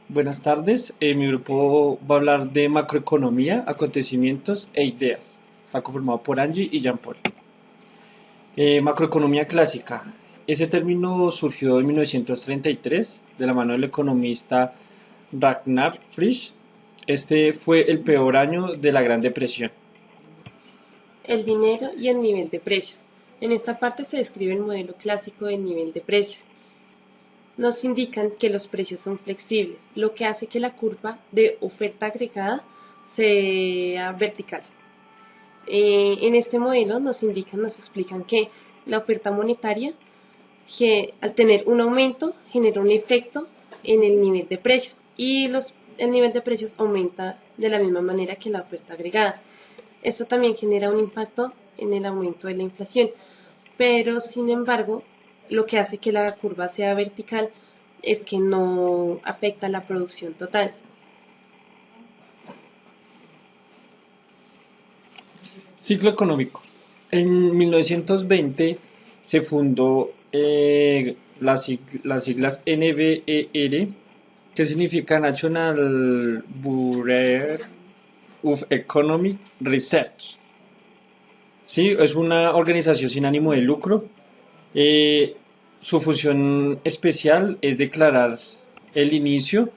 Buenas tardes, mi grupo va a hablar de macroeconomía, acontecimientos e ideas. Está conformado por Angie y Jean-Paul. Macroeconomía clásica. Ese término surgió en 1933 de la mano del economista Ragnar Frisch. Este fue el peor año de la Gran Depresión. El dinero y el nivel de precios. En esta parte se describe el modelo clásico del nivel de precios. Nos indican que los precios son flexibles, lo que hace que la curva de oferta agregada sea vertical. En este modelo nos explican que la oferta monetaria, que al tener un aumento, genera un efecto en el nivel de precios y el nivel de precios aumenta de la misma manera que la oferta agregada. Esto también genera un impacto en el aumento de la inflación, pero sin embargo, lo que hace que la curva sea vertical es que no afecta la producción total. Ciclo económico. En 1920 se fundó las siglas NBER, que significa National Bureau of Economic Research. Sí, es una organización sin ánimo de lucro. Eh, Su función especial es declarar el inicio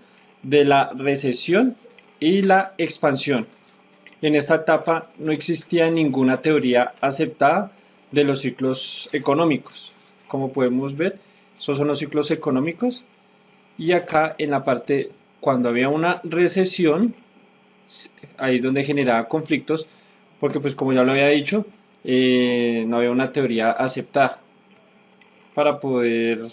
de la recesión y la expansión. En esta etapa no existía ninguna teoría aceptada de los ciclos económicos. Como podemos ver, esos son los ciclos económicos. Y acá en la parte, cuando había una recesión, ahí es donde generaba conflictos, porque pues como ya lo había dicho, no había una teoría aceptada para poder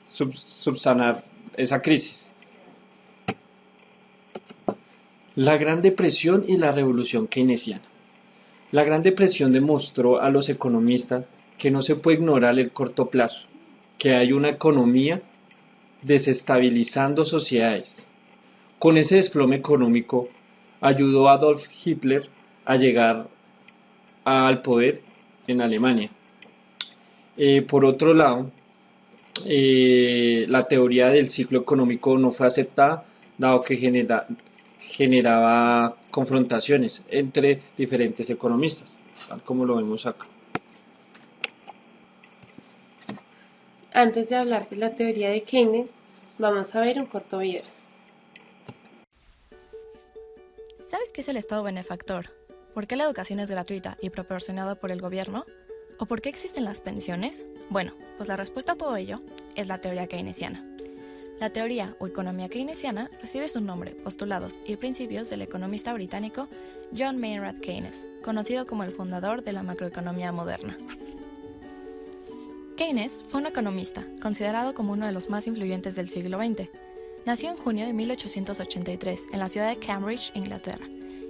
subsanar esa crisis. La Gran Depresión y la Revolución Keynesiana. La Gran Depresión demostró a los economistas que no se puede ignorar el corto plazo, que hay una economía desestabilizando sociedades. Con ese desplome económico ayudó a Adolf Hitler a llegar al poder en Alemania. Por otro lado, la teoría del ciclo económico no fue aceptada, dado que generaba confrontaciones entre diferentes economistas, tal como lo vemos acá. Antes de hablar de la teoría de Keynes, vamos a ver un corto video. ¿Sabes qué es el Estado benefactor? ¿Por qué la educación es gratuita y proporcionada por el gobierno? ¿O por qué existen las pensiones? Bueno, pues la respuesta a todo ello es la teoría keynesiana. La teoría o economía keynesiana recibe su nombre, postulados y principios del economista británico John Maynard Keynes, conocido como el fundador de la macroeconomía moderna. Keynes fue un economista, considerado como uno de los más influyentes del siglo XX. Nació en junio de 1883 en la ciudad de Cambridge, Inglaterra,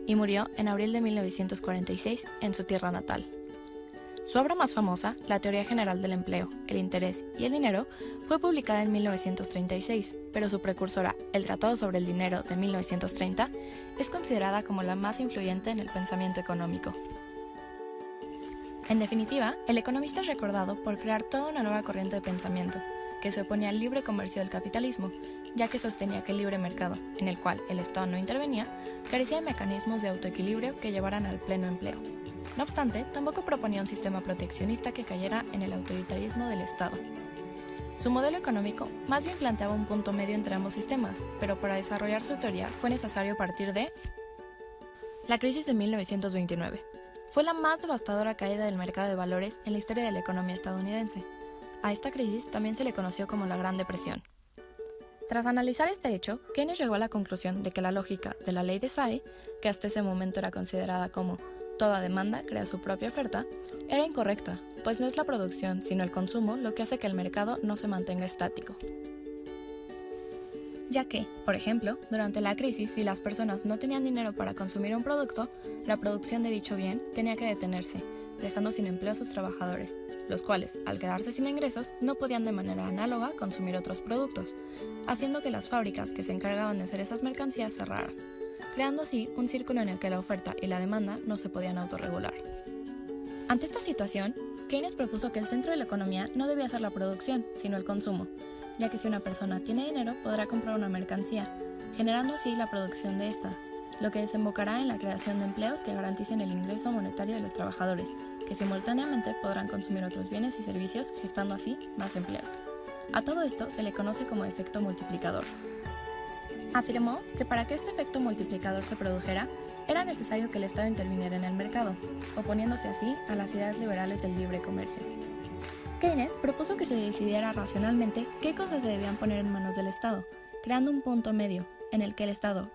y murió en abril de 1946 en su tierra natal. Su obra más famosa, La Teoría General del Empleo, el Interés y el Dinero, fue publicada en 1936, pero su precursora, El Tratado sobre el Dinero de 1930, es considerada como la más influyente en el pensamiento económico. En definitiva, el economista es recordado por crear toda una nueva corriente de pensamiento, que se oponía al libre comercio del capitalismo, ya que sostenía que el libre mercado, en el cual el Estado no intervenía, carecía de mecanismos de autoequilibrio que llevaran al pleno empleo. No obstante, tampoco proponía un sistema proteccionista que cayera en el autoritarismo del Estado. Su modelo económico más bien planteaba un punto medio entre ambos sistemas, pero para desarrollar su teoría fue necesario partir de la crisis de 1929. Fue la más devastadora caída del mercado de valores en la historia de la economía estadounidense. A esta crisis también se le conoció como la Gran Depresión. Tras analizar este hecho, Keynes llegó a la conclusión de que la lógica de la ley de Say, que hasta ese momento era considerada como toda demanda crea su propia oferta, era incorrecta, pues no es la producción, sino el consumo lo que hace que el mercado no se mantenga estático. Ya que, por ejemplo, durante la crisis, si las personas no tenían dinero para consumir un producto, la producción de dicho bien tenía que detenerse, dejando sin empleo a sus trabajadores, los cuales, al quedarse sin ingresos, no podían de manera análoga consumir otros productos, haciendo que las fábricas que se encargaban de hacer esas mercancías cerraran, creando así un círculo en el que la oferta y la demanda no se podían autorregular. Ante esta situación, Keynes propuso que el centro de la economía no debía ser la producción, sino el consumo, ya que si una persona tiene dinero podrá comprar una mercancía, generando así la producción de esta, lo que desembocará en la creación de empleos que garanticen el ingreso monetario de los trabajadores, que simultáneamente podrán consumir otros bienes y servicios, gestando así más empleos. A todo esto se le conoce como efecto multiplicador. Afirmó que para que este efecto multiplicador se produjera, era necesario que el Estado interviniera en el mercado, oponiéndose así a las ideas liberales del libre comercio. Keynes propuso que se decidiera racionalmente qué cosas se debían poner en manos del Estado, creando un punto medio en el que el Estado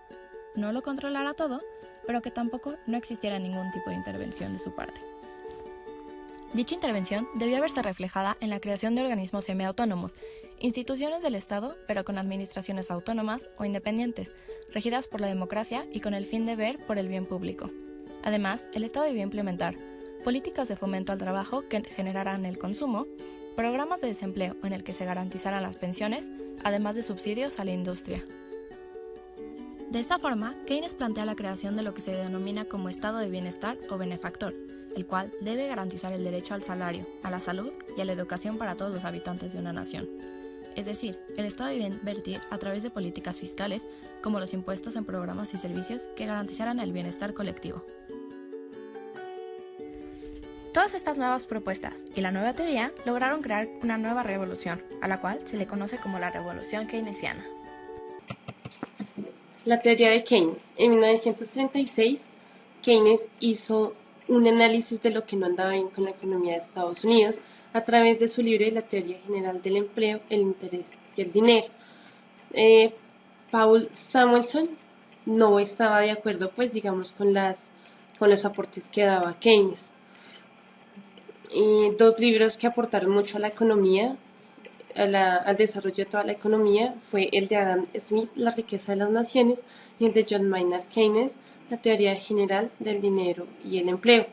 no lo controlara todo, pero que tampoco no existiera ningún tipo de intervención de su parte. Dicha intervención debió verse reflejada en la creación de organismos semiautónomos, instituciones del Estado, pero con administraciones autónomas o independientes, regidas por la democracia y con el fin de ver por el bien público. Además, el Estado debía implementar políticas de fomento al trabajo que generaran el consumo, programas de desempleo en el que se garantizaran las pensiones, además de subsidios a la industria. De esta forma, Keynes plantea la creación de lo que se denomina como estado de bienestar o benefactor, el cual debe garantizar el derecho al salario, a la salud y a la educación para todos los habitantes de una nación. Es decir, el Estado debe invertir a través de políticas fiscales, como los impuestos en programas y servicios que garantizaran el bienestar colectivo. Todas estas nuevas propuestas y la nueva teoría lograron crear una nueva revolución, a la cual se le conoce como la Revolución Keynesiana. La teoría de Keynes. En 1936, Keynes hizo un análisis de lo que no andaba bien con la economía de Estados Unidos a través de su libro La teoría general del empleo, el interés y el dinero. Paul Samuelson no estaba de acuerdo, pues digamos, con los aportes que daba Keynes. Dos libros que aportaron mucho a la economía, al desarrollo de toda la economía, fue el de Adam Smith, La riqueza de las naciones, y el de John Maynard Keynes, La teoría general del dinero y el empleo.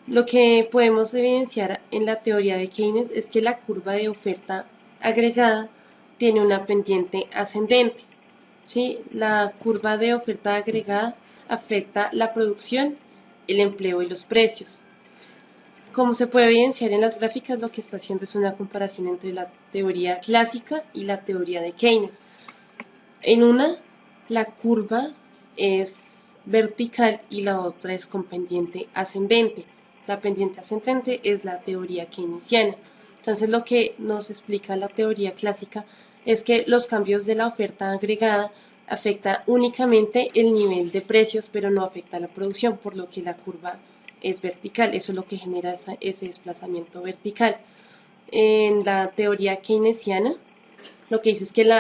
Lo que podemos evidenciar en la teoría de Keynes es que la curva de oferta agregada tiene una pendiente ascendente. ¿Sí? La curva de oferta agregada afecta la producción, el empleo y los precios. Como se puede evidenciar en las gráficas, lo que está haciendo es una comparación entre la teoría clásica y la teoría de Keynes. En una, la curva es vertical y la otra es con pendiente ascendente. La pendiente ascendente es la teoría keynesiana. Entonces, lo que nos explica la teoría clásica es que los cambios de la oferta agregada afecta únicamente el nivel de precios, pero no afecta la producción, por lo que la curva es vertical. Eso es lo que genera ese desplazamiento vertical. En la teoría keynesiana, lo que dice es que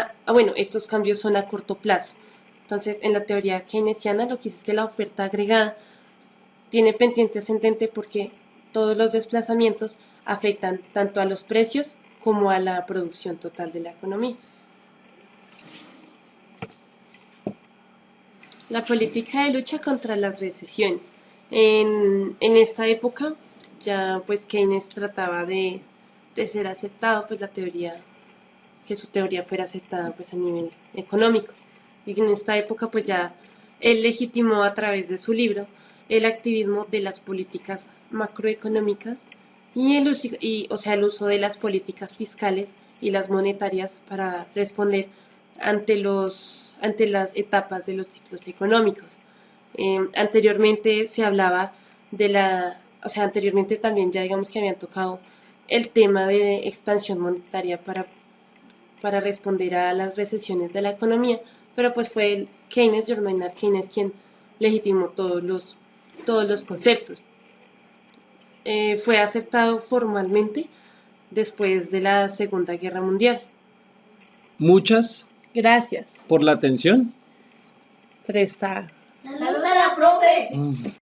estos cambios son a corto plazo. Entonces, en la teoría keynesiana, lo que dice es que la oferta agregada tiene pendiente ascendente porque todos los desplazamientos afectan tanto a los precios como a la producción total de la economía. La política de lucha contra las recesiones. En esta época ya pues Keynes trataba de ser aceptado, pues que su teoría fuera aceptada pues a nivel económico. Y en esta época pues ya él legitimó a través de su libro el activismo de las políticas macroeconómicas y el uso de las políticas fiscales y las monetarias para responder ante las etapas de los ciclos económicos. Anteriormente se hablaba anteriormente también ya digamos que habían tocado el tema de expansión monetaria para responder a las recesiones de la economía, pero pues fue el John Maynard Keynes, quien legitimó todos los conceptos. Fue aceptado formalmente después de la Segunda Guerra Mundial. Muchas gracias por la atención. Presta. ¡Saludos a la profe!